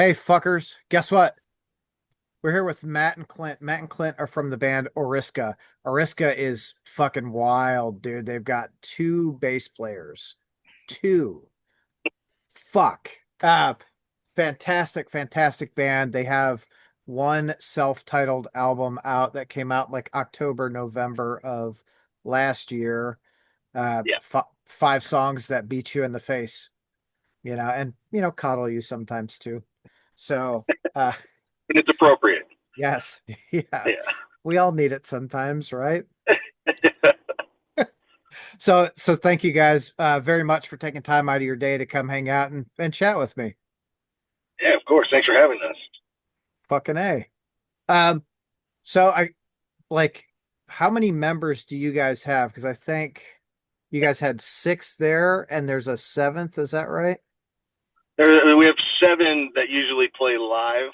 Hey, fuckers. Guess what? We're here with Matt and Clint. Matt and Clint are from the band Oriska. Oriska is fucking wild, dude. They've got two bass players. Two. Fuck. Uh, fantastic band. They have one self-titled album out that came out like October, November of last year. Yeah, Five songs that beat you in the face, and coddle you sometimes too. So, uh, and it's appropriate. yes. Yeah. Yeah. We all need it sometimes, right? So thank you guys very much for taking time out of your day to come hang out and chat with me. Yeah, of course. Thanks for having us. Fucking A. Um, so I like how many members do you guys have? Because I think you guys had six there and there's a seventh, is that right? We have seven that usually play live,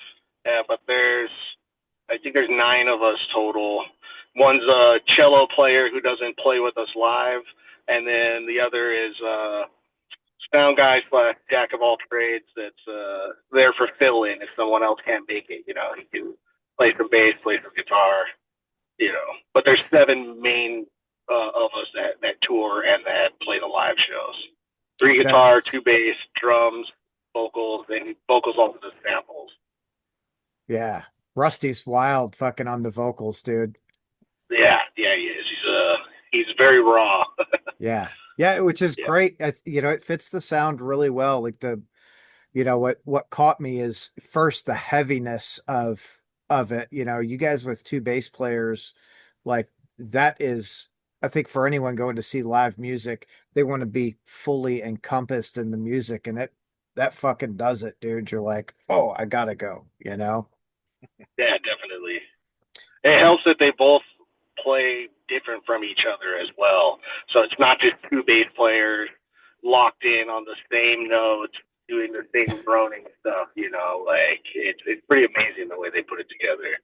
but I think there's nine of us total. One's a cello player who doesn't play with us live, and then the other is sound guy slash jack of all trades that's there for fill in if someone else can't make it. He can play some bass, play some guitar, But there's seven main of us that tour and that play the live shows. Three That guitar, two bass, drums, vocals, and vocals also the samples. yeah. Rusty's wild fucking on the vocals, dude. Yeah, he is. He's very raw. Yeah. Yeah, which is Yeah, great. It fits the sound really well. Like what caught me is first the heaviness of it. You guys with two bass players, like that is, I think for anyone going to see live music, they want to be fully encompassed in the music, and it that fucking does it, dude. You're like, oh, I gotta go. yeah, definitely. It helps that they both play different from each other as well. So it's not just two bass players locked in on the same notes doing the same droning stuff. Like it's pretty amazing the way they put it together.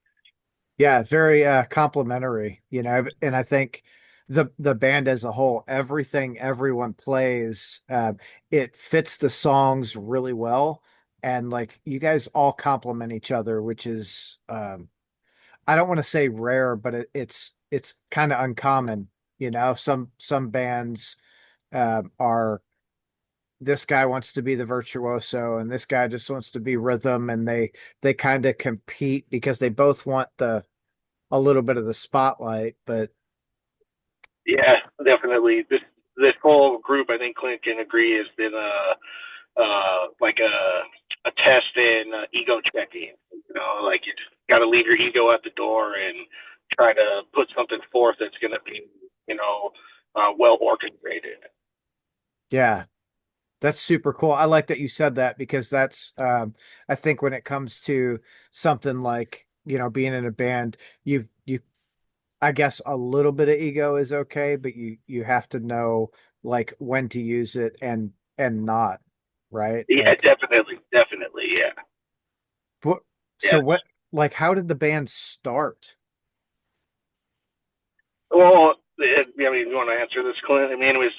Yeah, very complimentary, and I think the band as a whole, everything everyone plays, it fits the songs really well. And like you guys all complement each other, which is I don't want to say rare, but it's kind of uncommon. Some bands are this guy wants to be the virtuoso and this guy just wants to be rhythm, and they kind of compete because they both want the a little bit of the spotlight, but Yeah, definitely. This whole group, I think Clint can agree, has been like a test in ego checking. Like you just got to leave your ego at the door and try to put something forth that's going to be, well orchestrated. yeah, that's super cool. I like that you said that because that's I think when it comes to something like, being in a band, you I guess a little bit of ego is okay, but you have to know like when to use it and not, right? Yeah, Like definitely, yeah, what so yeah. what like how did the band start? Well, you want to answer this, Clint? I mean, it was,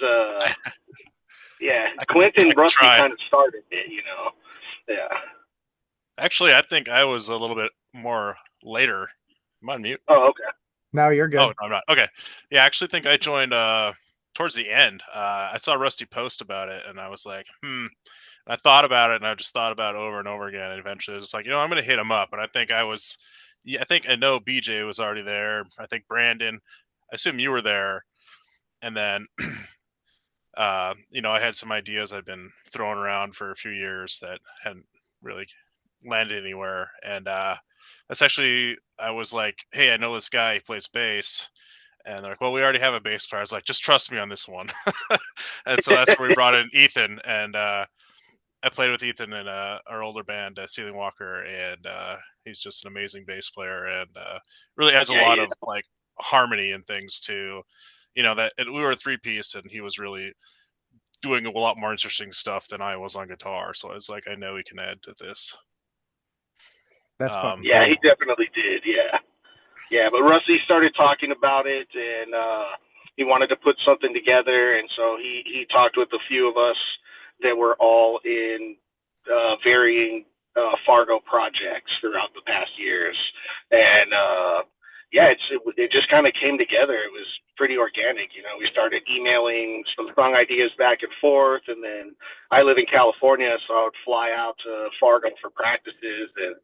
yeah, I can Clint I and can Rusty try. kind of started it. Yeah. Actually, I think I was a little bit more later. I'm on mute. Oh, okay. No, you're Oh, good. no, I'm not. Okay. Yeah, I actually think I joined towards the end. I saw Rusty post about it and I was like, hmm. And I thought about it and I just thought about it over and over again. And eventually I was like, I'm gonna hit him up. And I think I think I know BJ was already there. I think Brandon, I assume you were there. And then I had some ideas I'd been throwing around for a few years that hadn't really landed anywhere. And that's actually, I was like, hey, I know this guy, he plays bass. And they're like, well, we already have a bass player. I was like, just trust me on this one. And so that's where we brought in Ethan. And I played with Ethan in our older band, Ceiling Walker. And he's just an amazing bass player and really adds a Yeah, he lot of is. like harmony and things to, that and we were a three piece and he was really doing a lot more interesting stuff than I was on guitar. So I was like, I know he can add to this. That's fucking Um, Yeah, he cool. definitely did. Yeah. Yeah, but Rusty started talking about it, and he wanted to put something together, and so he talked with a few of us that were all in varying Fargo projects throughout the past years, and yeah, it just kind of came together. It was pretty organic. You know, we started emailing some song ideas back and forth, and then I live in California, so I would fly out to Fargo for practices. And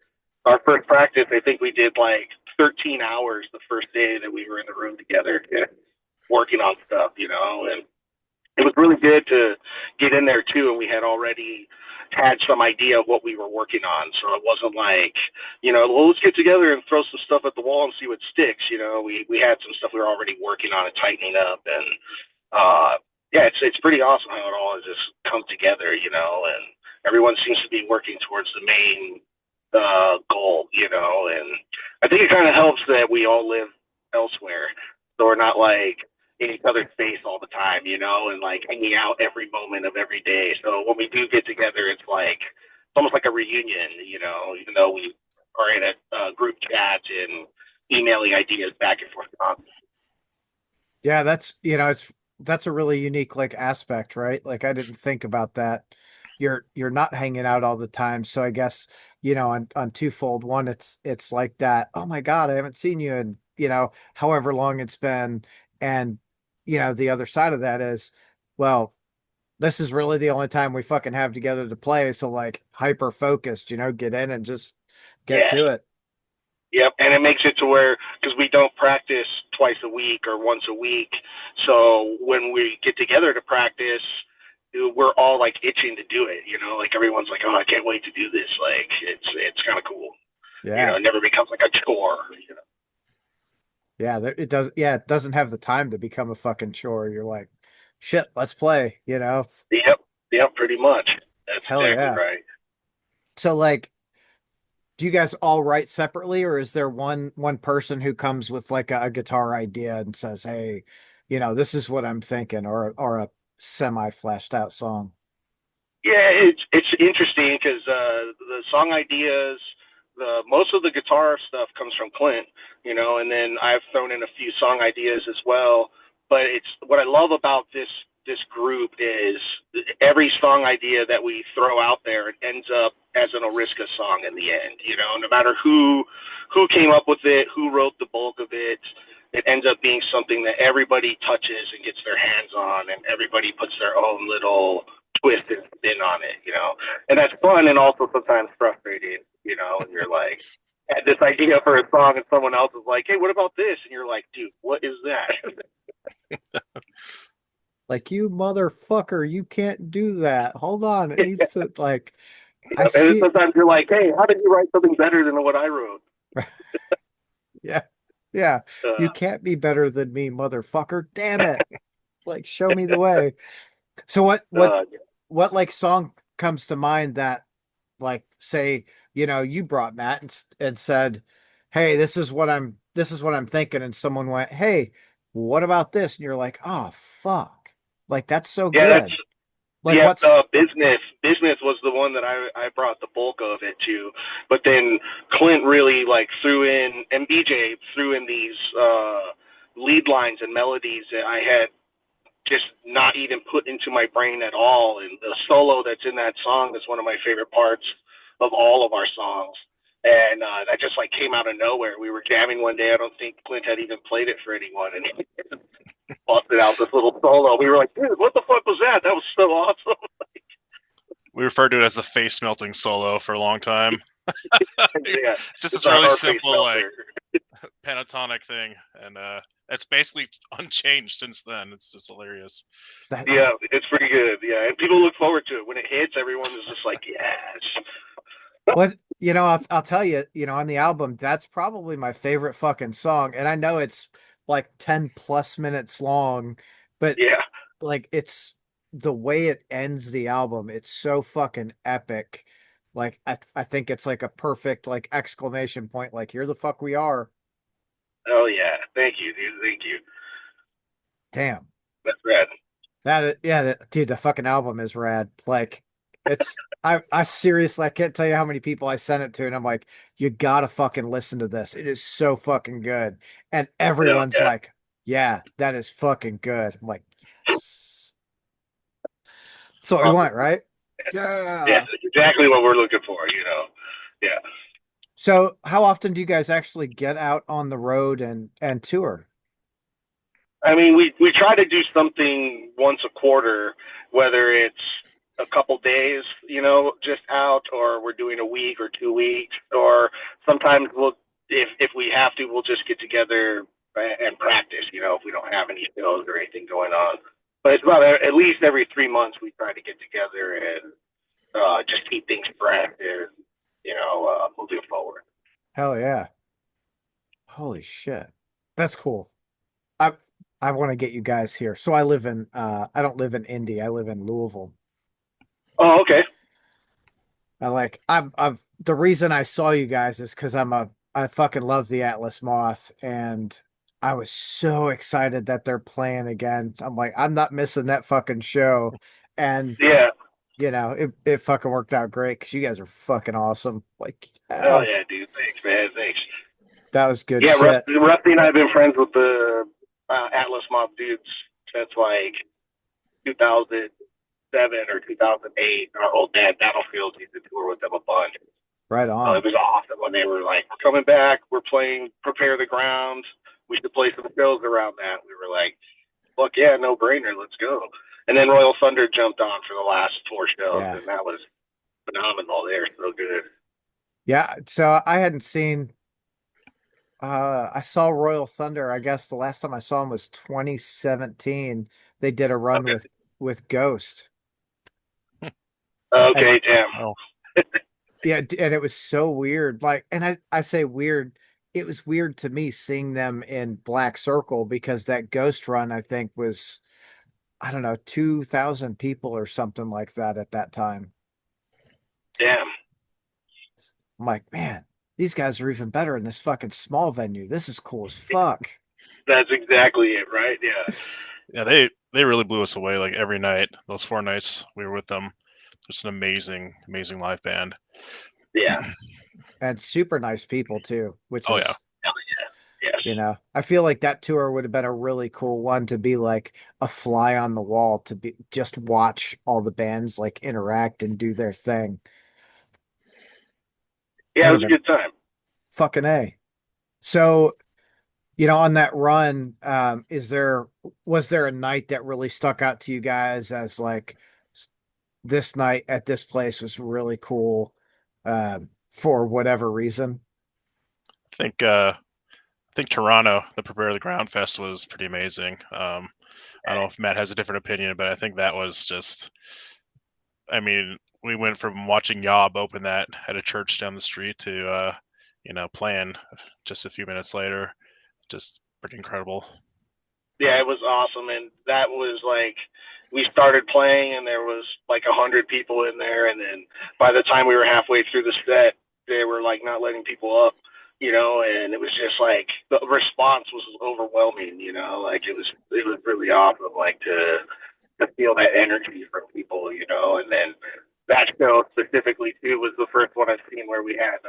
our first practice, I think we did like 13 hours the first day that we were in the room together, yeah, working on stuff. You know, and it was really good to get in there too, and we had already had some idea of what we were working on, so it wasn't like, you know, well, let's get together and throw some stuff at the wall and see what sticks. You know, we had some stuff we were already working on and tightening up, and yeah, it's pretty awesome how it all has just come together. You know, and everyone seems to be working towards the main goal. You know, and I think it kind of helps that we all live elsewhere, so we're not like in each other's face all the time, you know, and like hanging out every moment of every day. So when we do get together, it's almost like a reunion, you know, even though we are in a group chat and emailing ideas back and forth. Yeah, that's, that's a really unique like aspect, right? Like I didn't think about that. You're not hanging out all the time. So I guess, on twofold, one, it's like that, oh my God, I haven't seen you in, however long it's been. And, the other side of that is, well, this is really the only time we fucking have together to play. So like hyper focused, get in and just get Yeah. to it. Yep, and it makes it to where because we don't practice twice a week or once a week, so when we get together to practice, we're all like itching to do it. You know, like everyone's like, "Oh, I can't wait to do this!" Like it's kind of cool. You know, Yeah. it never becomes like a chore. You know. Yeah, it does. Yeah, it doesn't have the time to become a fucking chore. You're like, shit, let's play. Yep, yep, pretty much. That's Hell exactly yeah. right. So like, do you guys all write separately, or is there one person who comes with like a guitar idea and says, "Hey, this is what I'm thinking," or a semi fleshed out song? Yeah, it's interesting because the song ideas, the most of the guitar stuff comes from Clint, you know, and then I've thrown in a few song ideas as well. But it's what I love about this group is every song idea that we throw out there, it ends up as an Oriska song in the end. You know, no matter who came up with it, who wrote the bulk of it, it ends up being something that everybody touches and gets their hands on, and everybody puts their own little twist and spin on it, you know. And that's fun and also sometimes frustrating, you know, and you're like, had this idea for a song and someone else is like, hey, what about this? And you're like, dude, what is that? Like, you motherfucker, you can't do that. Hold on, it needs to like. I And then see. sometimes you're like, hey, how did you write something better than what I wrote? Yeah, yeah. You Uh, can't be better than me, motherfucker. Damn it! Like, show me the way. So uh, what like song comes to mind that like say, you brought Matt and said, "Hey, this is what I'm thinking," and someone went, "Hey, what about this?" And you're like, "Oh, fuck. Like that's so yeah, that's good." Like yeah. what's Business was the one that I brought the bulk of it to, but then Clint really like threw in, and BJ threw in these lead lines and melodies that I had just not even put into my brain at all. And the solo that's in that song is one of my favorite parts of all of our songs. And that just like came out of nowhere. We were jamming one day. I don't think Clint had even played it for anyone, and he busted out this little solo. We were like, dude, what the fuck was that? That was so awesome. We referred to it as the face melting solo for a long time. Yeah, Just it's this really our face simple like melter. pentatonic thing, and it's basically unchanged since then. It's just hilarious. that Yeah, it's pretty good. Yeah, and people look forward to it when it hits. Everyone is just like, yes. what I'll tell you, on the album, that's probably my favorite fucking song. And I know it's like 10 plus minutes long, but Yeah. like it's the way it ends the album, it's so fucking epic. Like I think it's like a perfect like exclamation point, like here the fuck we are. Oh yeah. Thank you, dude. Thank you. Damn. That's rad. Yeah, dude, the fucking album is rad. Like it's I seriously I can't tell you how many people I sent it to and I'm like, you gotta fucking listen to this. It is so fucking good. And Oh everyone's yeah. like, yeah, that is fucking good. I'm like, yes. That's what we Awesome. want, right? Yeah, Yeah. that's exactly what we're looking for. You know. Yeah. So how often do you guys actually get out on the road and tour? I mean, we try to do something once a quarter, whether it's a couple days, just out, or we're doing a week or 2 weeks, or sometimes if we have to, we'll just get together and practice, if we don't have any shows or anything going on. But it's about at least every 3 months we try to get together and just keep things fresh and, moving forward. Hell yeah. Holy shit. That's cool. I I want to get you guys here. So I don't live in Indy. I live in Louisville. Oh, okay. I'm the reason I saw you guys is because I fucking love the Atlas Moth, and I was so excited that they're playing again. I'm like, I'm not missing that fucking show. And Yeah. it fucking worked out great because you guys are fucking awesome. Like, Oh, yeah, yeah, dude. Thanks, man. Thanks. that was good Yeah, shit. Rusty and I have been friends with the Atlas Moth dudes since like 2007 or 2008. Our old dad Battlefield used to tour with them a bunch. Right So it on. was awesome when they were like, "We're coming back. We're playing Prepare the Ground. We should play some shows around that." We were like, "Fuck yeah, no brainer. Let's go." And then Royal Thunder jumped on for the last four shows, Yeah. and that was phenomenal. They're so good. Yeah. So I hadn't seen I saw Royal Thunder. I guess the last time I saw him was 2017. They did a run Okay. with Ghost. And Okay, damn. Oh, yeah, and it was so weird. Like, and I say weird, it was weird to me seeing them in Black Circle because that Ghost run I think was I don't know, 2,000 people or something like that at that time. Damn. I'm like, man, these guys are even better in this fucking small venue. This is cool as fuck. That's exactly it, right? Yeah. yeah, they really blew us away. Like every night, those 4 nights we were with them. It's an amazing live band. Yeah. And super nice people too, which Oh yeah, is, Hell yeah. Yes. I feel like that tour would have been a really cool one to be like a fly on the wall to be just watch all the bands like interact and do their thing. Yeah, That it would was a have been good time. fucking A. So, on that run, was there a night that really stuck out to you guys as like this night at this place was really cool, for whatever reason? I think Toronto, the Prepare the Ground Fest was pretty amazing. I don't know if Matt has a different opinion, but I think that was just. I mean, we went from watching Yob open that at a church down the street to playing just a few minutes later. Just pretty incredible. Yeah, it was awesome, and that was like we started playing, and there was like 100 people in there, and then by the time we were halfway through the set, they were like not letting people up, and it was just like the response was overwhelming, like it was really awesome, like to feel that energy from people, and then that show specifically too was the first one I've seen where we had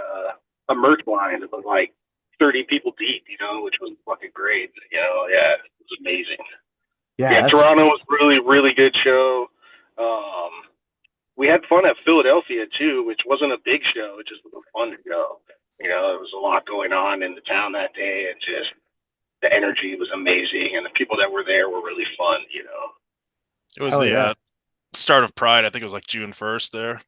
a merch line that was like 30 people deep, which was fucking great, yeah, it was amazing. Yeah, Yeah, that's Toronto was really, really good show. Um, we had fun at Philadelphia too, which wasn't a big show, it just was a fun show. There was a lot going on in the town that day, and just the energy was amazing, and the people that were there were really fun. It was hell the yeah. start of Pride. I think it was like June 1st there,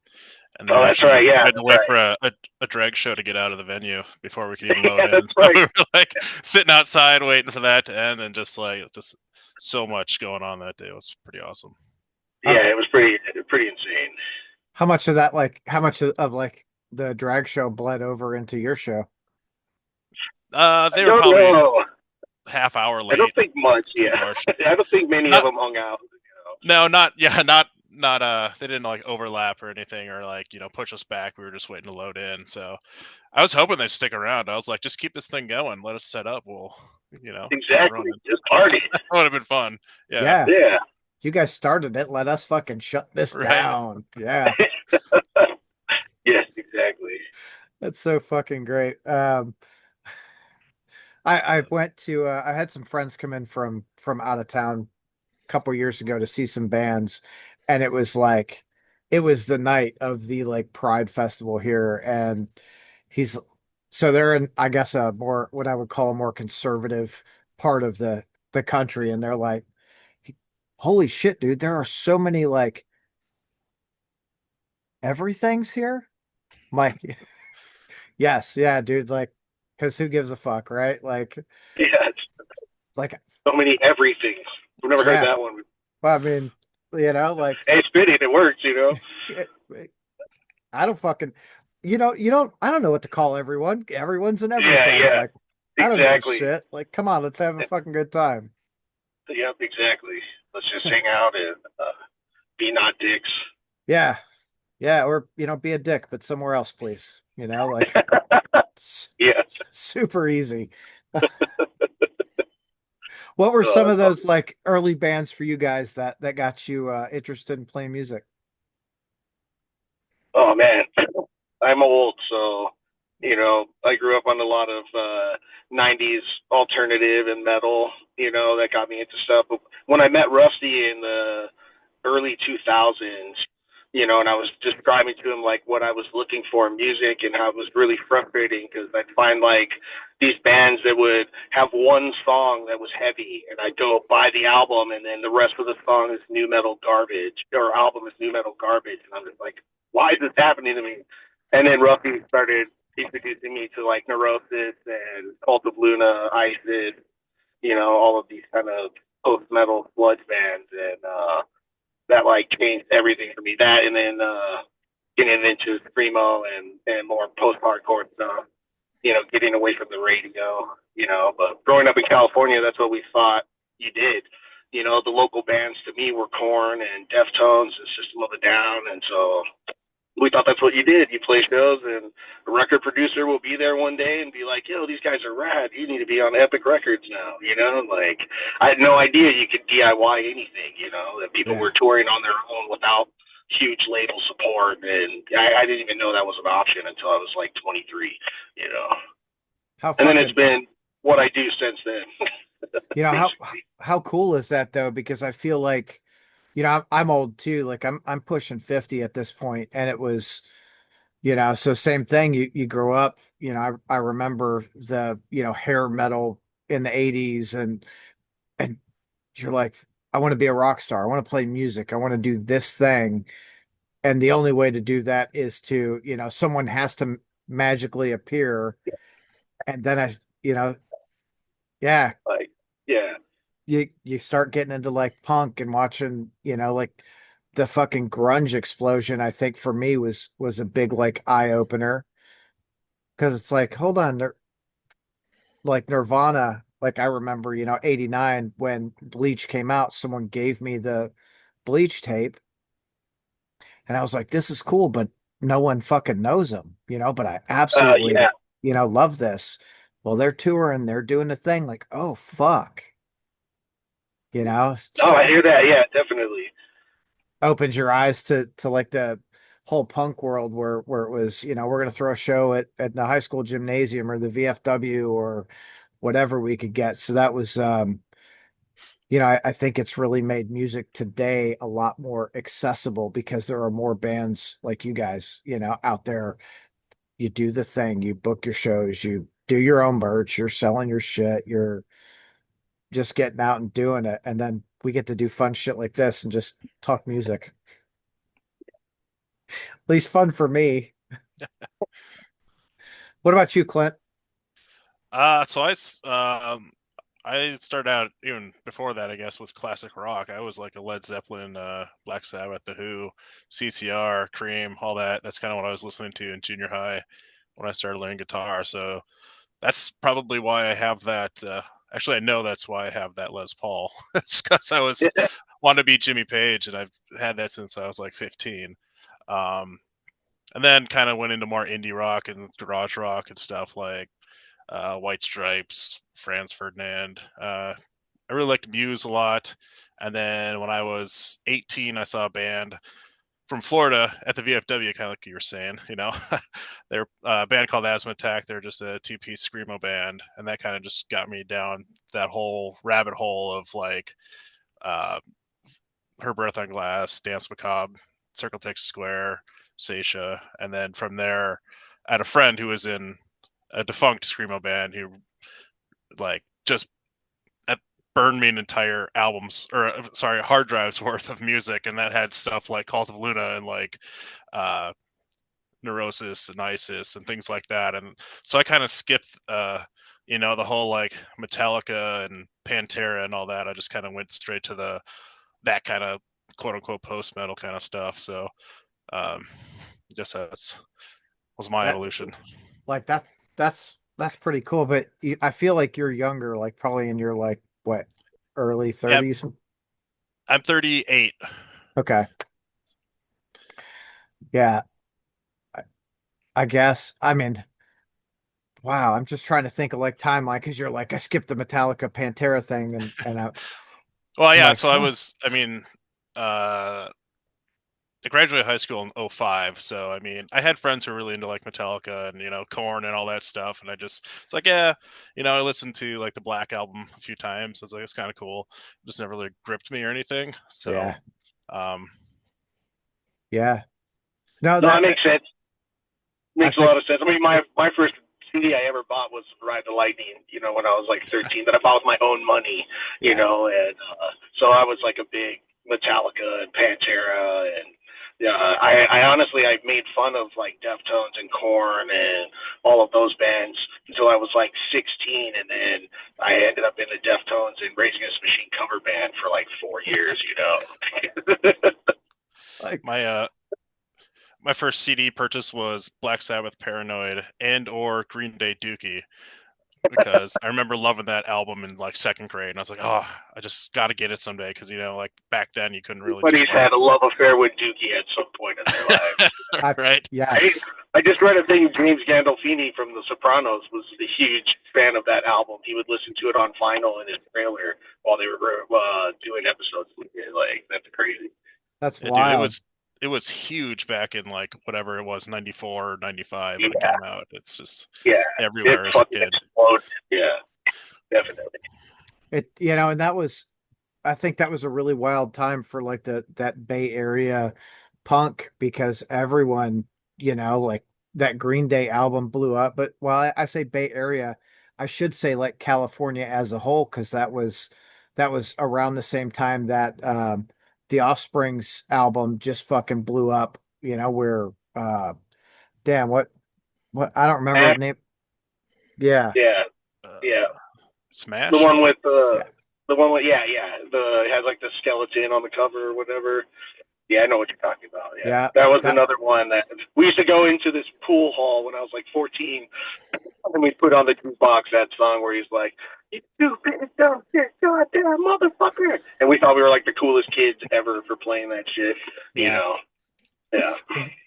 and then Oh, that's actually right. we Yeah, had to that's wait right. for a drag show to get out of the venue before we could even load Yeah, in. that's So right. we were like sitting outside waiting for that to end, and just so much going on that day. It was pretty awesome. Um, Yeah, it was pretty insane. how much of that, like, how much of like the drag show bled over into your show? I They were don't probably know. half hour I don't late think much. to Yeah, our show. I don't think many of Not them hung out. no, not yeah, not they didn't like overlap or anything or like push us back. We were just waiting to load in. So I was hoping they'd stick around. I was like, just keep this thing going. Let us set up. We'll keep it Exactly. running. Just party. That would have been fun. Yeah. Yeah, Yeah. you guys started it. Let us fucking shut this Right. down. Yeah, Yes, exactly. that's so fucking great. I went to I had some friends come in from out of town a couple years ago to see some bands, and it was like it was the night of the like Pride Festival here, and he's so they're in, I guess, a more what I would call a more conservative part of the country, and they're like, "Holy shit, dude! There are so many like everything's here." I'm like, yes, yeah, dude, like, because who gives a fuck, right? Yeah, Like, so many everythings. We've never heard yeah. that one. Well, I mean, like, Hey, it's fitting. It works, you know. it, I don't fucking, I don't know what to call everyone. Everyone's in Yeah, everything. yeah, Like, I don't give a exactly. shit. Like, come on, let's have a fucking good time. Yep, exactly. Let's just So, hang out and be not dicks. yeah, yeah, or be a dick, but somewhere else, please. Like Yeah. super easy. What were some of That's those like early bands for you guys that got you interested in playing music? Oh man, I'm old, so I grew up on a lot of '90s alternative and metal. That got me into stuff. But when I met Rusty in the early 2000s, and I was describing to him like what I was looking for in music and how it was really frustrating because I'd find like these bands that would have one song that was heavy and I'd go buy the album and then the rest of the song is new metal garbage or album is new metal garbage and I'm just like, why is this happening to me? And then Ruffy started introducing me to like Neurosis and Cult of Luna, Isis, all of these kind of post metal sludge bands and that like changed everything for me. That and then getting into screamo and more post hardcore stuff. Getting away from the radio. But growing up in California, that's what we thought you did. The local bands to me were Korn and Deftones and System of a Down, and so we thought that's what you did. You play shows, and a record producer will be there one day and be like, "Yo, these guys are rad. You need to be on Epic Records now." Like I had no idea you could DIY anything. That people Yeah. were touring on their own without huge label support, and I didn't even know that was an option until I was like 23. You know, How and then it's fucking, been what I do since then, you know, how basically. how cool is that though? Because I feel like, I'm old too. Like I'm pushing 50 at this point, and it was, so same thing. You grow up, I remember the hair metal in the 80s and you're like, I want to be a rock star. I want to play music. I want to do this thing. And the only way to do that is to, someone has to magically appear. And then yeah, Like, yeah, you start getting into like punk and watching, like the fucking grunge explosion, I think for me was a big like eye opener because it's like, hold on, like Nirvana, like I remember, 89 when Bleach came out, someone gave me the Bleach tape and I was like, this is cool, but no one fucking knows them, but I absolutely, yeah. love this. Well, they're touring, they're doing the thing like, oh fuck, Oh, I start hear that. Yeah, definitely. opens your eyes to like the whole punk world where it was, we're gonna throw a show at the high school gymnasium or the VFW or whatever we could get. So that was I think it's really made music today a lot more accessible because there are more bands like you guys, out there. You do the thing, you book your shows, you do your own merch, you're selling your shit, you're just getting out and doing it. And then we get to do fun shit like this and just talk music. At least fun for me. What about you, Clint? So I started out even before that, I guess, with classic rock. I was like a Led Zeppelin, Black Sabbath, The Who, CCR, Cream, all that. That's kind of what I was listening to in junior high when I started learning guitar. So that's probably why I have that. Actually, I know that's why I have that Les Paul. It's because I was wanted to be Jimmy Page, and I've had that since I was like 15. Um, and then kind of went into more indie rock and garage rock and stuff like White Stripes, Franz Ferdinand. I really liked Muse a lot. And then when I was 18, I saw a band from Florida at the VFW, kind of like you were saying, they're a band called Asthma Attack. They're just a two-piece screamo band, and that kind of just got me down that whole rabbit hole of like uh, Her Breath on Glass, Dance Macabre. Circle Takes Square, Seisha, and then from there, I had a friend who was in a defunct screamo band who like just burned me an entire albums or sorry hard drives worth of music, and that had stuff like Cult of Luna and like uh, Neurosis and Isis and things like that. And so I kind of skipped, the whole like Metallica and Pantera and all that. I just kind of went straight to that kind of quote unquote post metal kind of stuff. So um, just that's was my That evolution. like that's pretty cool. But I feel like you're younger, like probably in your like what early Yep, 30s. I'm 38. Okay. Yeah, I, I guess. I mean, wow, I'm just trying to think of like timeline because you're like I skipped the Metallica Pantera thing Well, I'm yeah. like, So I huh. was. I mean, I graduated high school in '05, so I mean, I had friends who were really into like Metallica and Korn and all that stuff, and it's like, yeah, I listened to like the Black album a few times. I was like, it's kind of cool. It just never really gripped me or anything. So, Yeah, um, yeah. No, No, that that makes sense. I Makes a think lot of sense. I mean, my first CD I ever bought was Ride the Lightning. When I was like 13, that I bought with my own money. yeah. And so I was like a big Metallica and Pantera, and yeah, I honestly I made fun of like Deftones and Korn and all of those bands until I was like 16, and then I ended up in the Deftones and Rage Against the Machine cover band for like 4 years. Like my my first CD purchase was Black Sabbath Paranoid and or Green Day Dookie, because I remember loving that album in like second grade, and I was like, oh, I just got to get it someday, because like back then you couldn't really Everybody's just had a love affair with Dookie at some point in their lives. I right. I yes. I just read a thing. James Gandolfini from The Sopranos was a huge fan of that album. He would listen to it on vinyl in his trailer while they were doing episodes. Like that's crazy. That's Yeah, dude, it wild. was it was huge back in like whatever it was, 94 or 95 when it Yeah, came out. It's just yeah. It everywhere as a fucking kid. exploded. Yeah, definitely. And that was I think that was a really wild time for like that Bay Area punk because everyone, like that Green Day album blew up. But while I say Bay Area, I should say like California as a whole, because that was around the same time that the Offspring's album just fucking blew up, where damn what I don't remember And, the name. Yeah, yeah, yeah. Uh, The Smash one was it? with yeah, the one with yeah. The it has like the skeleton on the cover or whatever. Yeah, I know what you're talking about. Yeah, yeah. that was That another one that we used to go into this pool hall when I was like 14, and we put on the jukebox that song where he's like, "You stupid dumb shit, goddamn motherfucker," and we thought we were like the coolest kids ever for playing that shit. You yeah. know? Yeah,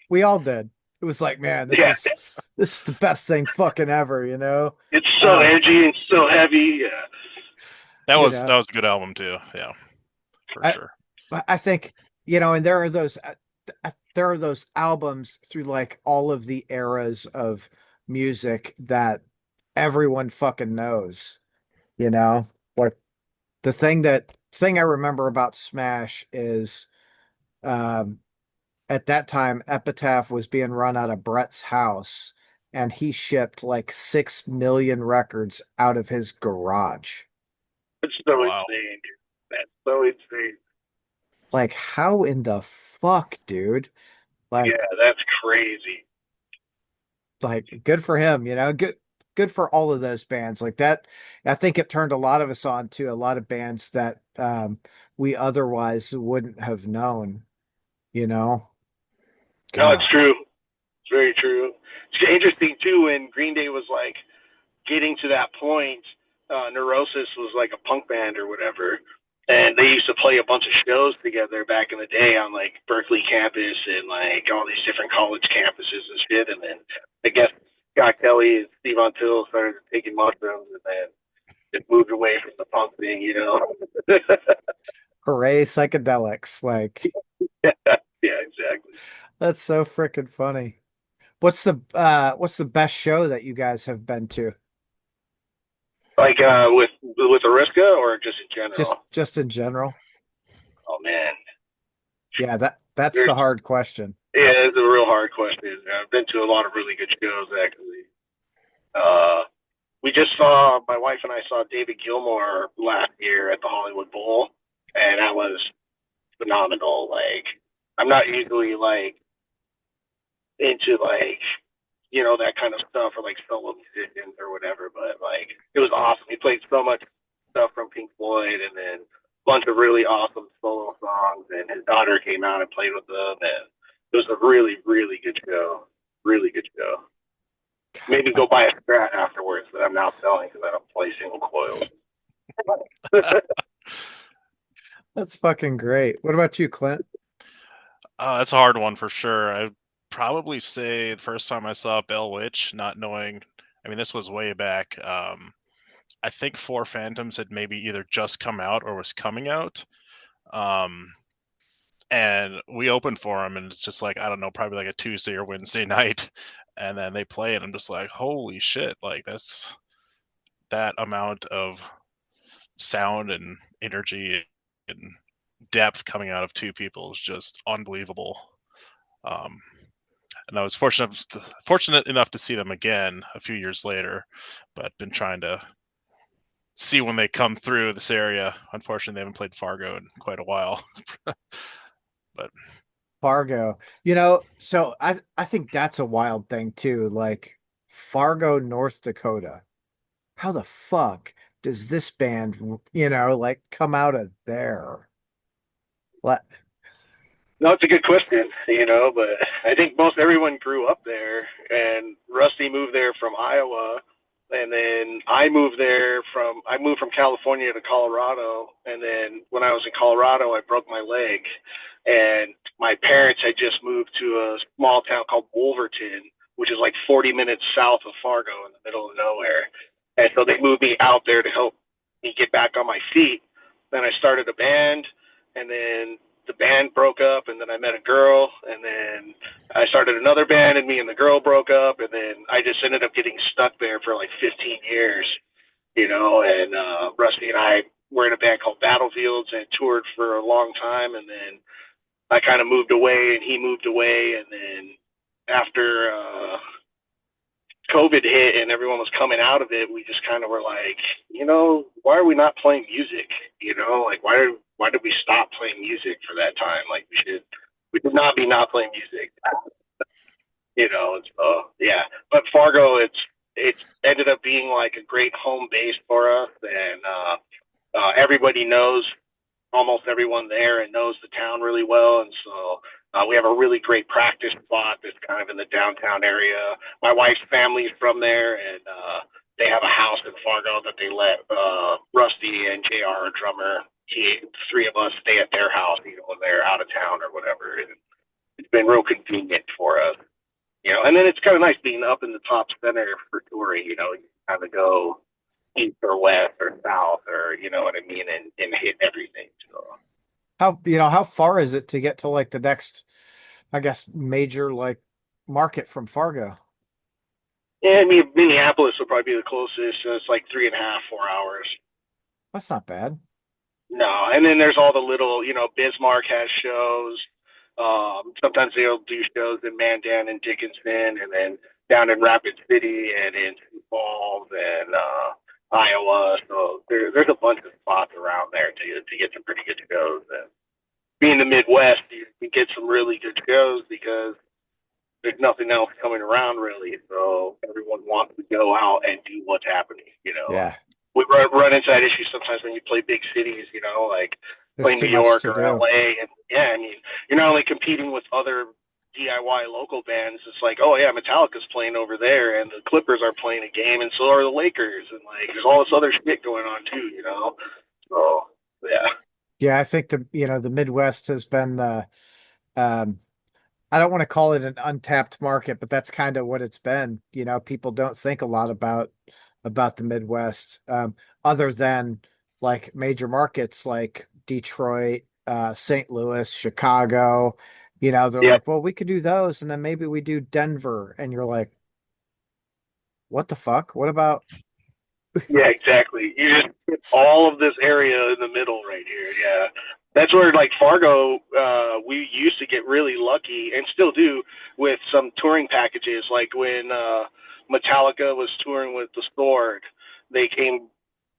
We all did. It was like, man, this yeah. is this is the best thing fucking ever. It's so Uh, edgy and so heavy. Yeah, That you was know, that was a good album too. Yeah, for I sure. I think, and there are those albums through like all of the eras of music that everyone fucking knows, you know? Like the thing I remember about Smash is um at that time, Epitaph was being run out of Brett's house, and he shipped like 6 million records out of his garage. it's so Oh wow. insane. That's so insane. Like, how in the fuck, dude? Yeah, Like, that's crazy. good for him, good for all of those bands like that. I think it turned a lot of us on to a lot of bands that we otherwise wouldn't have known, you know? No, it's God. true. It's very true. It's interesting too when Green Day was like getting to that point. Neurosis was like a punk band or whatever, and they used to play a bunch of shows together back in the day on like Berkeley campus and like all these different college campuses and shit. And then I guess Scott Kelly and Steve Until started taking mushrooms, and then it moved away from the punk thing. Hooray, psychedelics. Like, Yeah, exactly. that's so freaking funny. What's the best show that you guys have been to? Like with Oriska or just in Just general. just in general? Oh man, Yeah, That's There's the hard question. Yeah, it's a real hard question. I've been to a lot of really good shows actually. Uh, we just saw my wife and I saw David Gilmour last year at the Hollywood Bowl, and that was phenomenal. Like, I'm not usually like into like that kind of stuff or like solo musicians or whatever, but like it was awesome. He played so much stuff from Pink Floyd, and then a bunch of really awesome solo songs. And his daughter came out and played with them, and it was a really really good show. Really good show. Maybe Uh, go buy a Strat afterwards that I'm now selling because I don't play single coils. That's fucking great. What about you, Clint? That's a hard one for sure. I'd probably say the first time I saw Bell Witch, not knowing. I mean, this was way back. I think Four Phantoms had maybe either just come out or was coming out. Um, and we opened for them, and it's just like, I don't know, probably like a Tuesday or Wednesday night, and then they play, and I'm just like, holy shit! Like that amount of sound and energy and depth coming out of two people is just unbelievable. Um, and I was fortunate enough to see them again a few years later, but been trying to see when they come through this area. Unfortunately, they haven't played Fargo in quite a while. But Fargo. So I think that's a wild thing too. Like Fargo, North Dakota. How the fuck does this band, like come out of there? What? No, it's a good question, but I think most everyone grew up there, and Rusty moved there from Iowa, and then I moved from California to Colorado, and then when I was in Colorado, I broke my leg, and my parents had just moved to a small town called Wolverton, which is like 40 minutes south of Fargo in the middle of nowhere, and so they moved me out there to help me get back on my feet. Then I started a band, and then the band broke up, and then I met a girl, and then I started another band, and me and the girl broke up, and then I just ended up getting stuck there for like 15 years, and Rusty and I were in a band called Battlefields and toured for a long time, and then I kind of moved away, and he moved away, and then after COVID hit and everyone was coming out of it, we just kind of were like, why are we not playing music? Like why did we stop playing music for that time? Like we should not be not playing music. And so yeah. But Fargo, it's ended up being like a great home base for us, and everybody knows almost everyone there and knows the town really well. And so we have a really great practice spot that's kind of in the downtown area. My wife's family's from there, and they have a house in Fargo that they let Rusty and JR, a drummer, three of us stay at their house, when they're out of town or whatever. And it's been real convenient for us. And then it's kind of nice being up in the top center for touring, you kind of go east or west or south or what I mean, and hit everything. So How far is it to get to like the next, I guess, major like market from Fargo? yeah, I mean Minneapolis will probably be the closest. So it's like 3.5, 4 hours. That's not bad. No, and then there's all the little, Bismarck has shows. Sometimes they'll do shows in Mandan and Dickinson, and then down in Rapid City and in Sioux Falls and Iowa. So there's a bunch of spots around there to get some pretty good shows. And being the Midwest, you get some really good shows because there's nothing else coming around really. So everyone wants to go out and do what's happening. Yeah, We run into that issue sometimes when you play big cities, like there's play New too much York to or do. LA. And yeah, I mean, you're not only competing with other DIY local bands, it's like, oh yeah, Metallica's playing over there and the Clippers are playing a game and so are the Lakers. And like, there's all this other shit going on too. So yeah. Yeah, I think the Midwest has been um I don't want to call it an untapped market, but that's kind of what it's been. People don't think a lot about the Midwest, other than like major markets like Detroit, St. Louis, Chicago. They're Yep. like, well, we could do those, and then maybe we do Denver, and you're like, what the fuck? What about? Yeah, exactly. You just hit all of this area in the middle right here. Yeah. That's where like Fargo, we used to get really lucky and still do with some touring packages. Like when Metallica was touring with the Sword, they came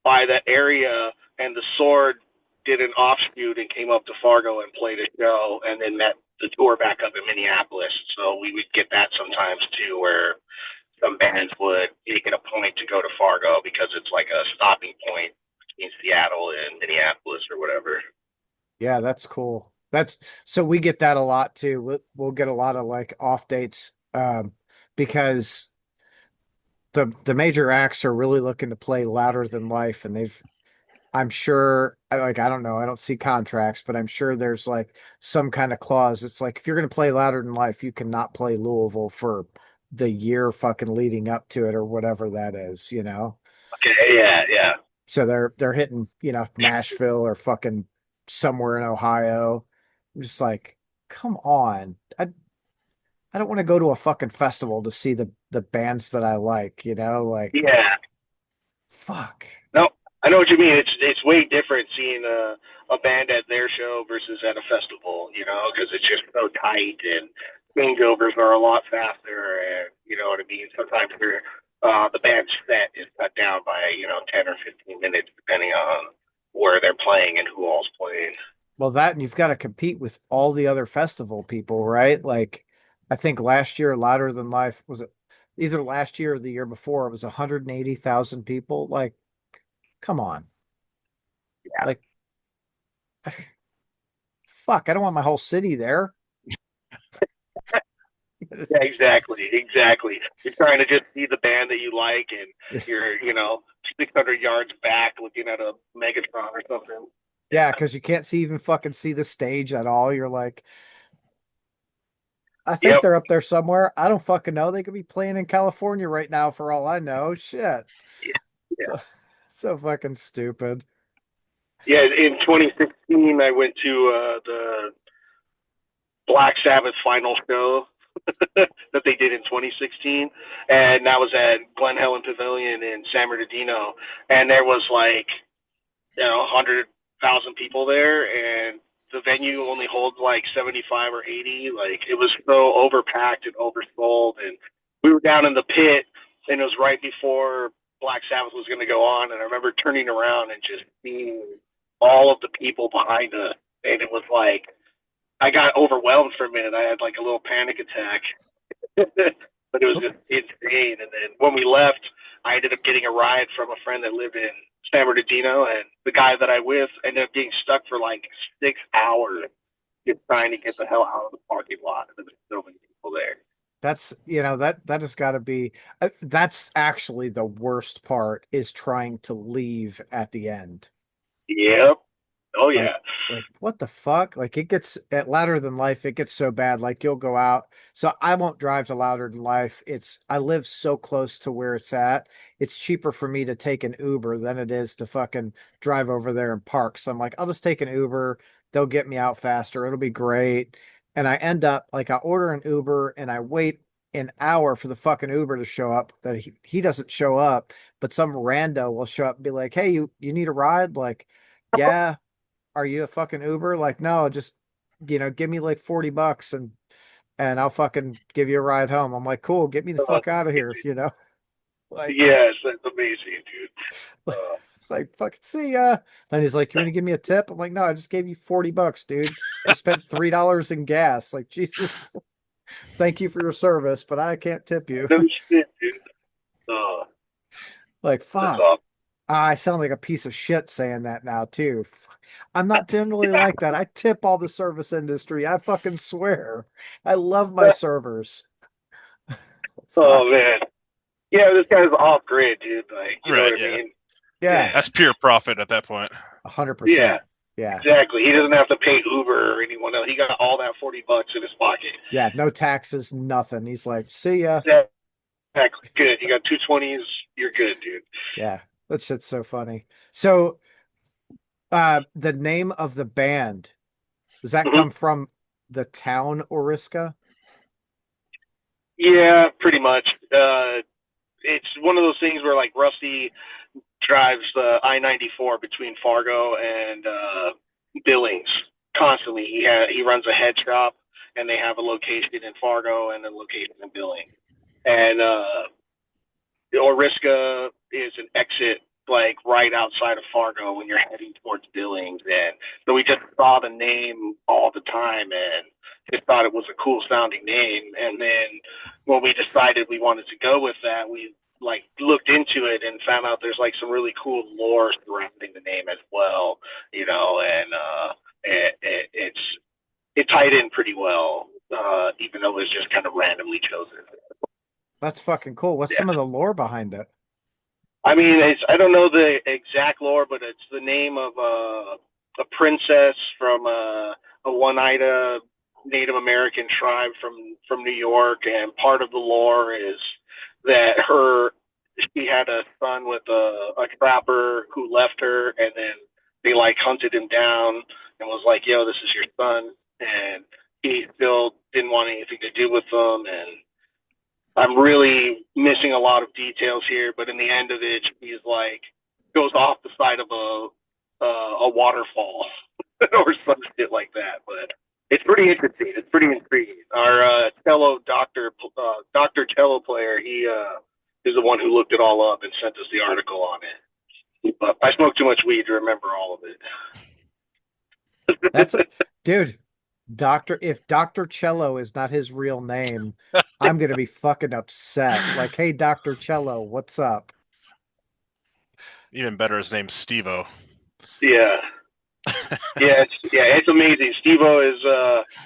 by that area and the Sword did an offshoot and came up to Fargo and played a show and then met the tour back up in Minneapolis. So we would get that sometimes too, where some bands would make it a point to go to Fargo because it's like a stopping point between Seattle and Minneapolis or whatever. Yeah, that's cool. That's so we get that a lot too. We'll get a lot of like off dates because the major acts are really looking to play louder than life, and they've I'm sure I don't know, I don't see contracts, but I'm sure there's like some kind of clause. It's like if you're going to play louder than life, you cannot play Louisville for the year fucking leading up to it or whatever that is, you know. Okay, yeah, yeah. So they're hitting, you know, Nashville or fucking somewhere in Ohio. I'm just like, come on. I don't want to go to a fucking festival to see the bands that I like, you know, like Yeah. fuck. No, I know what you mean. It's way different seeing a band at their show versus at a festival, you know, because it's just so tight and changeovers are a lot faster, and you know what I mean. Sometimes the band's set is cut down by 10 or 15 minutes depending on where they're playing and who all's playing. Well, that and you've got to compete with all the other festival people, right? Like I think last year Louder Than Life was it either last year or the year before, it was 180,000 people. Like, come on. Yeah, Like fuck, I don't want my whole city there. yeah, exactly, exactly. You're trying to just see the band that you like, and you're 600 yards back looking at a Megatron or something. Yeah, Yeah. because you can't see even fucking see the stage at all. You're like, I think Yep. they're up there somewhere. I don't fucking know. They could be playing in California right now for all I know. Shit. Yeah. So so fucking stupid. Yeah. S- In 2016, I went to the Black Sabbath final show that they did in 2016, and that was at Glen Helen Pavilion in San Bernardino, and there was like 100,000 people there, and the venue only holds like 75 or 80. Like it was so overpacked and oversold, and we were down in the pit, and it was right before Black Sabbath was going to go on, and I remember turning around and just seeing all of the people behind us, and it was like I got overwhelmed for a minute. I had like a little panic attack, but it was just insane. And then when we left, I ended up getting a ride from a friend that lived in San Bernardino, and the guy that I with ended up getting stuck for like 6 hours just trying to get the hell out of the parking lot. And there's so many people there. That's, you know, that has got to be, that's actually the worst part is trying to leave at the end. Yep. Oh Like, yeah. like what the fuck? Like it gets at Louder Than Life, it gets so bad. Like you'll go out. So I won't drive to Louder Than Life. I live so close to where it's at. It's cheaper for me to take an Uber than it is to fucking drive over there and park. So I'm like, I'll just take an Uber. They'll get me out faster. It'll be great. And I end up like I order an Uber and I wait an hour for the fucking Uber to show up. That he doesn't show up, but some rando will show up and be like, "Hey, you need a ride?" Like, yeah, are you a fucking Uber? Like, no, just, you know, give me like $40 and I'll fucking give you a ride home. I'm like, cool, get me the Uh, fuck out of here, you know? Like, yes, that's amazing, dude. like fucking see ya. Then he's like, you want to give me a tip? I'm like, no, I just gave you $40, dude. I spent $3 in gas. Like, Jesus, thank you for your service, but I can't tip you. No shit, dude. Uh, Like, that's fuck. awesome. I sound like a piece of shit saying that now too. I'm not generally like that. I tip all the service industry. I fucking swear. I love my servers. Oh Fuck. man. Yeah, this guy's off grid, dude. Like, you know Right, what I yeah. mean? Yeah, Yeah. That's pure profit at that point. 100%. Yeah. Yeah. Exactly. He doesn't have to pay Uber or anyone else. He got all that $40 in his pocket. Yeah, no taxes, nothing. He's like, see ya. Exactly. Good. You got 220s. You're good, dude. Yeah. That shit's so funny. So, the name of the band, does that Hmm. come from the town Oriska? Yeah, pretty much. It's one of those things where like Rusty drives the I-94 between Fargo and Billings. constantly. He runs a head shop, and they have a location in Fargo and a location in Billings. And Oriska is an exit like right outside of Fargo when you're heading towards Billings, and so we just saw the name all the time and just thought it was a cool sounding name. And then when we decided we wanted to go with that, we like looked into it and found out there's like some really cool lore surrounding the name as well, and it tied in pretty well, even though it was just kind of randomly chosen. That's fucking cool. What's some of Yeah. the lore behind it? I mean, I don't know the exact lore, but it's the name of a princess from a Oneida Native American tribe from New York, and part of the lore is that she had a son with a trapper who left her, and then they like hunted him down and was like, "Yo, this is your son," and he still didn't want anything to do with them. And I'm really missing a lot of details here, but in the end of it, he's like goes off the side of a waterfall or some shit like that. But it's pretty interesting. It's pretty intriguing. Our cello doctor cello player, he is the one who looked it all up and sent us the article on it. But I smoked too much weed to remember all of That's it. dude, if Dr. Cello is not his real name, I'm gonna be fucking upset. Like, hey, Dr. Cello, what's up? Even better, his name's Stevo. Yeah. It's amazing. Steve-O is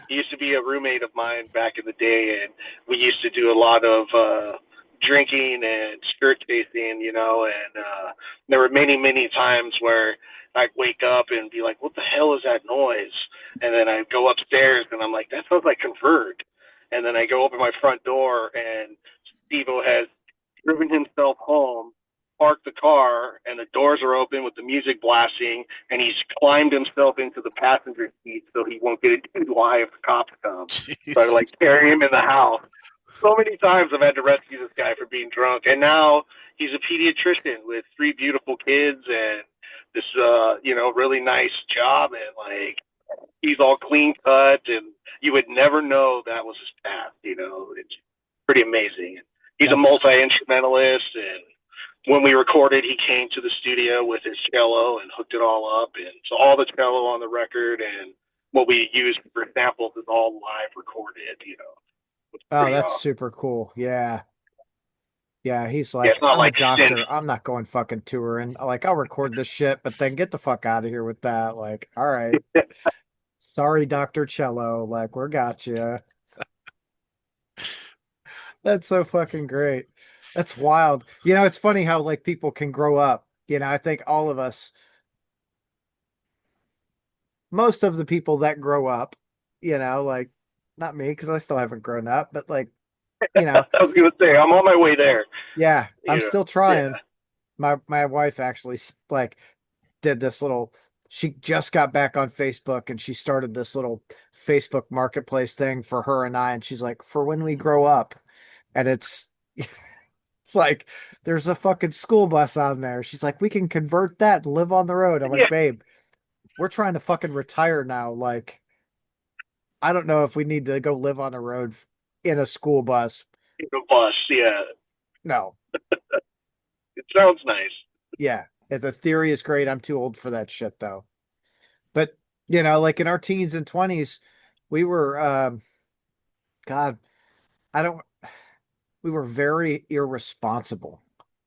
he used to be a roommate of mine back in the day, and we used to do a lot of drinking and skirt chasing, and there were many times where I'd wake up and be like, "What the hell is that noise?" And then I'd go upstairs and I'm like, "That sounds like Convert." And then I go open my front door and Steve-O has driven himself home, parked the car, and the doors are open with the music blasting, and he's climbed himself into the passenger seat so he won't get a DUI if the cops come. So I Jesus. like carry him in the house. So many times I've had to rescue this guy for being drunk, and now he's a pediatrician with 3 beautiful kids and this really nice job, and like he's all clean cut, and you would never know that was his path. It's pretty amazing. He's a That's multi instrumentalist, and when we recorded, he came to the studio with his cello and hooked it all up, and so all the cello on the record and what we used for samples is all live recorded. It's oh, pretty that's awesome. super cool. Yeah. Yeah, he's Yeah, it's like, not I'm a like synth. doctor. I'm not going fucking touring. Like, I'll record this shit, but then get the fuck out of here with that. Like, all right. Sorry, Dr. Cello. Like, we're got you. That's so fucking great. That's wild. It's funny how like people can grow up. I think all of us, most of the people that grow up, like not me because I still haven't grown up, but like, you know, I was gonna say I'm on my way there. yeah, I'm still Yeah. trying. My wife actually like did this little she just got back on Facebook and she started this little Facebook marketplace thing for her and I, and she's like, for when we grow up. And it's like there's a fucking school bus on there. She's like, we can convert that and live on the road. I'm like, Yeah, babe, we're trying to fucking retire now. Like, I don't know if we need to go live on the road in a school bus. the bus. Yeah, No. it sounds nice. Yeah. The theory is great. I'm too old for that shit though. But like in our teens and 20s, we were God, I don't we were very irresponsible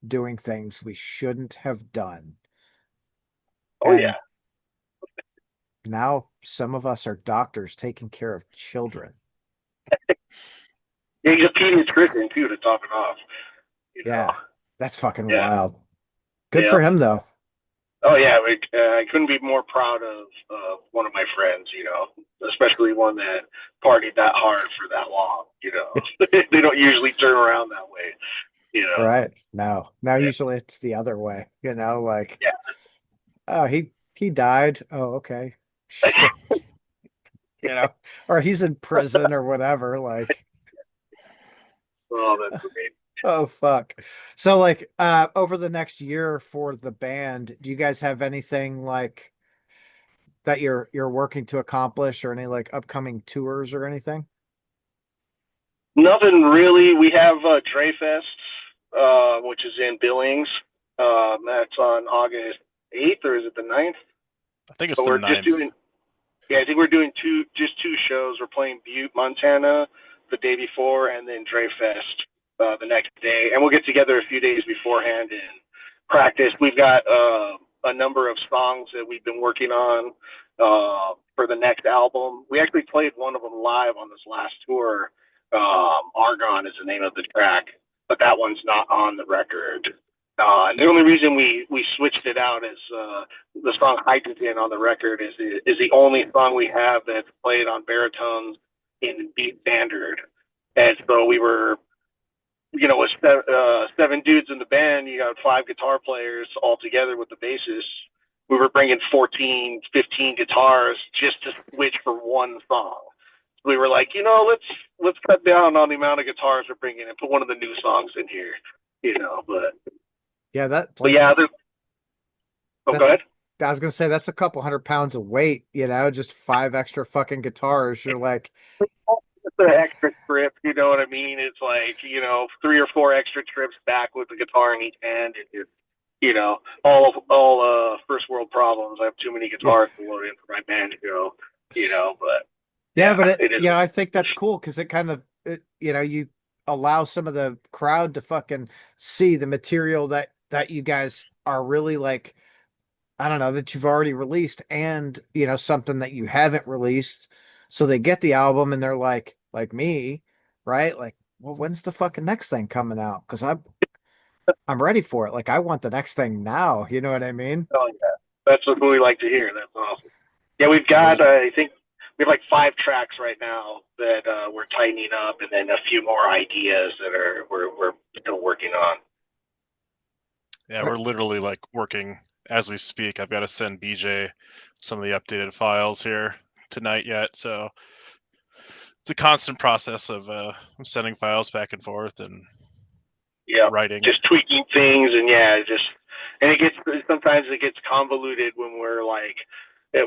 doing things we shouldn't have done. Oh And yeah. now some of us are doctors taking care of children. Yeah, he's a pediatrician too to top it off. You know. Yeah, that's fucking Yeah. wild. Good Yeah. for him though. Oh yeah, I couldn't be more proud of one of my friends. Especially one that partied that hard for that long. They don't usually turn around that way. You know. Right. No. Now Yeah. usually it's the other way, like, Yeah. oh, he died. Oh, okay. Shit. Or he's in prison or whatever. Like, Oh, that's great. oh fuck. So like over the next year for the band, do you guys have anything like that you're working to accomplish, or any like upcoming tours or anything? Nothing really. We have Dre Fest, which is in Billings. That's on August 8th, or is it the 9th? I think it's But the we're just ninth. doing, yeah, I think we're doing two shows. We're playing Butte, Montana the day before, and then Dre Fest the next day. And we'll get together a few days beforehand and practice. We've got a number of songs that we've been working on for the next album. We actually played one of them live on this last tour. Argon is the name of the track, but that one's not on the record. And the only reason we switched it out is the song Hydrogen on the record is the only song we have that's played on baritones in B standard. And so we were, with seven dudes in the band, you got five guitar players all together with the bassist. We were bringing 14, 15 guitars just to switch for one song. We were like, let's cut down on the amount of guitars we're bringing and put one of the new songs in here, but Yeah, that but like yeah, go that's ahead. I was gonna say that's a couple 100 pounds of weight, just five extra fucking guitars. You're like, It's an extra trip, you know what I mean? It's like, three or four extra trips back with the guitar in each hand, and just, all first world problems. I have too many yeah, guitars to load in for my band to go, but yeah, yeah, but it is. I think that's cool because it kind of, you allow some of the crowd to fucking see the material that you guys are really like, I don't know, that you've already released, and something that you haven't released. So they get the album and they're like me, right? Like, well, when's the fucking next thing coming out? Because I'm ready for it. Like, I want the next thing now. You know what I mean? Oh yeah, that's what we like to hear. That's awesome. Yeah, we've got, Well, I think we have like five tracks right now that we're tightening up, and then a few more ideas that we're still working on. yeah, Right. we're literally like working as we speak. I've got to send BJ some of the updated files here tonight yet, so it's a constant process of sending files back and forth and Yeah, writing. just tweaking things, and yeah, and it gets sometimes it gets convoluted when we're like,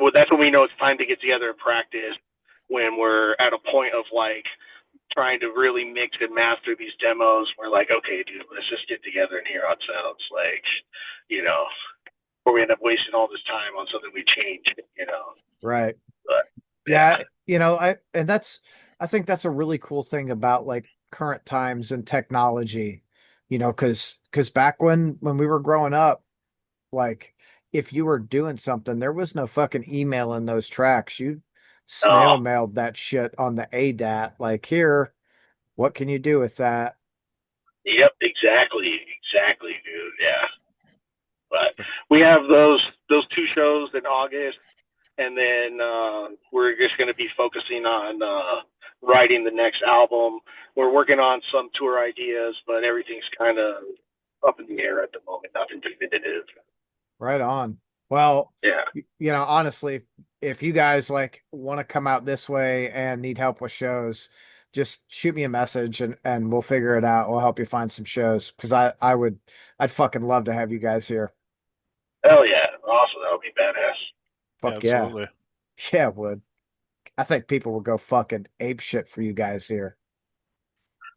well, that's when we know it's time to get together and practice. When we're at a point of like trying to really mix and master these demos, we're like, okay, dude, let's just get together and hear how it sounds. Like, you know, before we end up wasting all this time on something we change. Right. But yeah, Yeah. I think that's a really cool thing about like current times and technology, because back when we were growing up, like if you were doing something, there was no fucking email in those tracks. You oh, snail mailed that shit on the ADAT. Like, here, what can you do with that? yep, exactly, dude. Yeah, but we have those two shows in August, and then we're just going to be focusing on writing the next album. We're working on some tour ideas, but everything's kind of up in the air at the moment. Nothing definitive. Right on. Well, Yeah. honestly, if you guys like want to come out this way and need help with shows, just shoot me a message and we'll figure it out. We'll help you find some shows because I'd fucking love to have you guys here. Hell yeah. Awesome. That would be badass. Fuck yeah. Absolutely. Yeah, it would. I think people would go fucking ape shit for you guys here.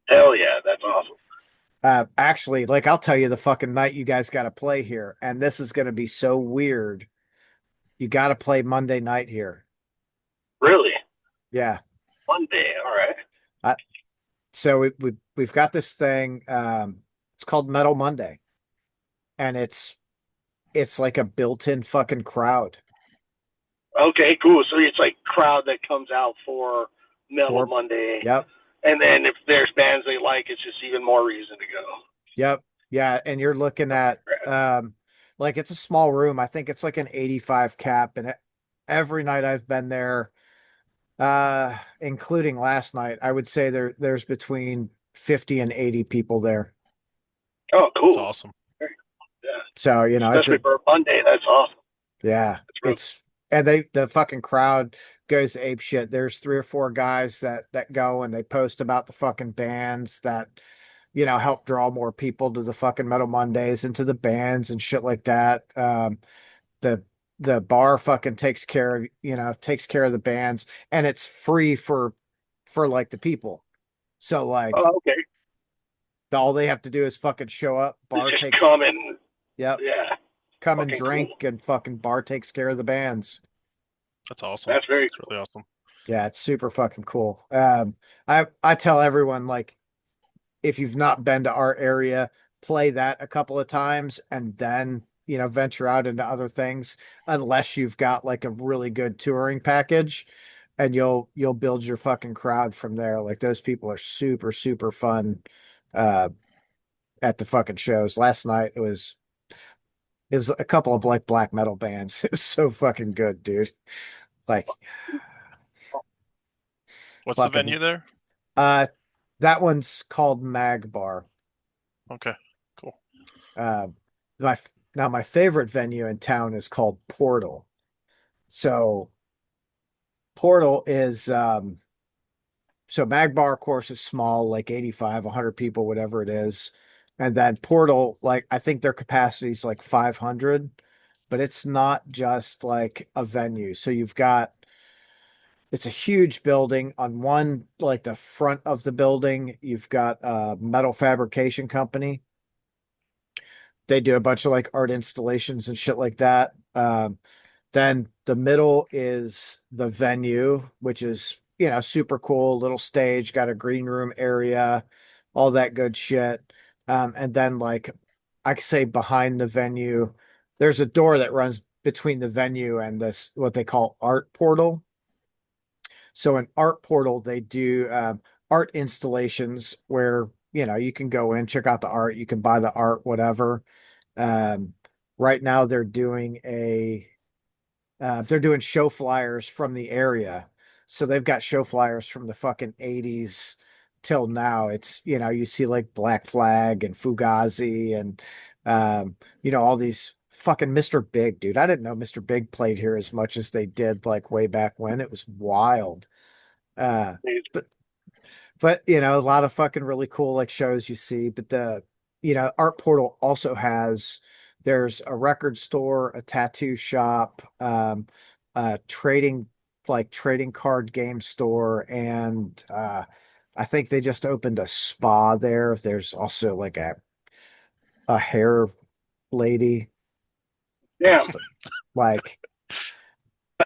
Hell yeah. That's awesome. Actually, like I'll tell you the fucking night you guys got to play here, and this is going to be so weird. You got to play Monday night here. Really? Yeah. Monday. All right. I, so we've got this thing. It's called Metal Monday, and it's like a built-in fucking crowd Okay, cool. So it's like crowd that comes out for Metal for. Monday. Yep, And then if there's bands they like, it's just even more reason to go. yep, yeah. And you're looking at like it's a small room. I think it's like an 85 cap, and every night I've been there, including last night, I would say there's between 50 and 80 people there. Oh, It's cool. awesome. Yeah. So, it's Especially a. for a Monday. That's awesome. Yeah, That's real. it's and the fucking crowd goes ape shit. There's three or four guys that go and they post about the fucking bands that help draw more people to the fucking Metal Mondays and to the bands and shit like that. The the bar fucking takes care of the bands, and it's free for like the people. So like Oh, okay. all they have to do is fucking show up, It's bar just takes, coming. yep, Yeah. come and Fucking cool. drink, and fucking bar takes care of the bands. That's awesome. That's very It's cool. really awesome. Yeah, it's super fucking cool. I tell everyone, like, if you've not been to our area, play that a couple of times and then, venture out into other things, unless you've got like a really good touring package, and you'll build your fucking crowd from there. Like those people are super, super fun uh at the fucking shows. Last night it was a couple of like black metal bands. It was so fucking good, dude. Like What's the fucking venue there? uh that one's called Mag Bar. Okay, cool. Uh, my Now my favorite venue in town is called Portal. So Portal is so Magbar, of course, is small, like 85, 100 people, whatever it is. And then Portal, like I think their capacity is like 500, but it's not just like a venue. So it's a huge building. On one, like the front of the building, you've got a metal fabrication company. They do a bunch of like art installations and shit like that. Then the middle is the venue, which is, super cool, little stage, got a green room area, all that good shit. And then like I could say behind the venue, there's a door that runs between the venue and this what they call art portal. So in art portal, they do art installations where, you can go in, check out the art, you can buy the art, whatever. Um, right now they're doing show flyers from the area. So they've got show flyers from the fucking 80s till now. It's, you see like Black Flag and Fugazi and, all these fucking Mr. Big, dude. I didn't know Mr. Big played here as much as they did like way back when. It was wild. Uh, but a lot of fucking really cool like shows you see. But Art Portal also there's a record store, a tattoo shop, a trading card game store, and I think they just opened a spa there. There's also like a hair lady. Damn. St- like,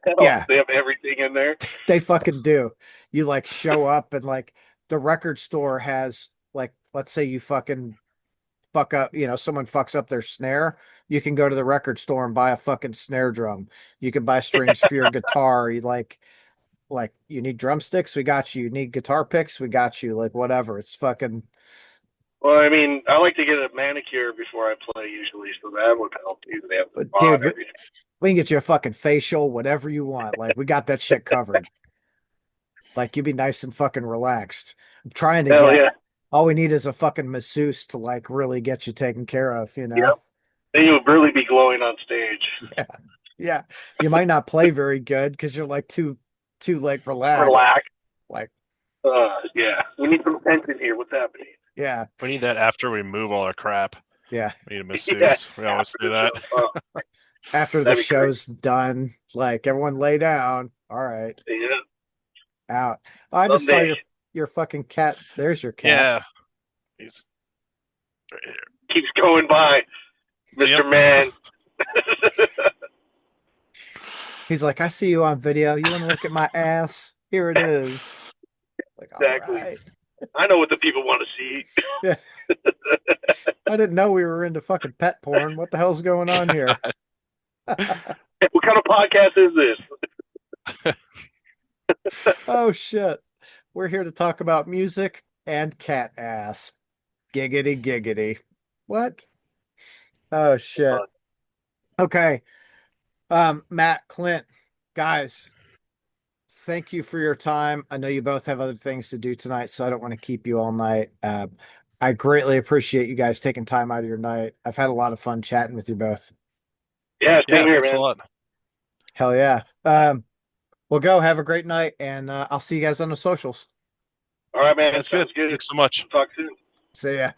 Hell, yeah, they have everything in there. they fucking do. You like show up and like the record store has like, let's say you fucking fuck up, someone fucks up their snare, you can go to the record store and buy a fucking snare drum. You can buy strings for your guitar. You like you need drumsticks, we got you. You need guitar picks, we got you. Like whatever. It's fucking Well, I mean, I like to get a manicure before I play usually, so that would help. Usually have the spa dude, and everything. we can get you a fucking facial, whatever you want. Like we got that shit covered. Like you be nice and fucking relaxed. I'm trying to Hell get yeah. all we need is a fucking masseuse to like really get you taken care of, you know? Yep. Then you would really be glowing on stage. Yeah. Yeah. You might not play very good because you're like too like Relax. relaxed. Like, Yeah. We need some tension here. What's happening? yeah, We need that after we move all our crap. yeah. We need a Yeah. masseuse. We always After do the that. show. Oh, After the that'd be great. show's done, like everyone lay down. All right, Yeah. out. Oh, I just saw Someday. your fucking cat. There's your cat. Yeah, he's right here. Keeps going by, See him? Mr. Man. He's like, I see you on video. You want to look at my ass? Here it is. Like, all Exactly. right. I know what the people want to see. Yeah. I didn't know we were into fucking pet porn. What the hell's going on here? What kind of podcast is this? Oh shit. We're here to talk about music and cat ass. Giggity giggity. What? Oh shit. Okay. Matt, Clint, guys, thank you for your time. I know you both have other things to do tonight, so I don't want to keep you all night. I greatly appreciate you guys taking time out of your night. I've had a lot of fun chatting with you both. Yeah, Yeah, same here, thanks a man. lot. Hell yeah. Well, go have a great night, and I'll see you guys on the socials. All right, man. Sounds good. Sounds good. Thanks so much. Talk soon. See ya.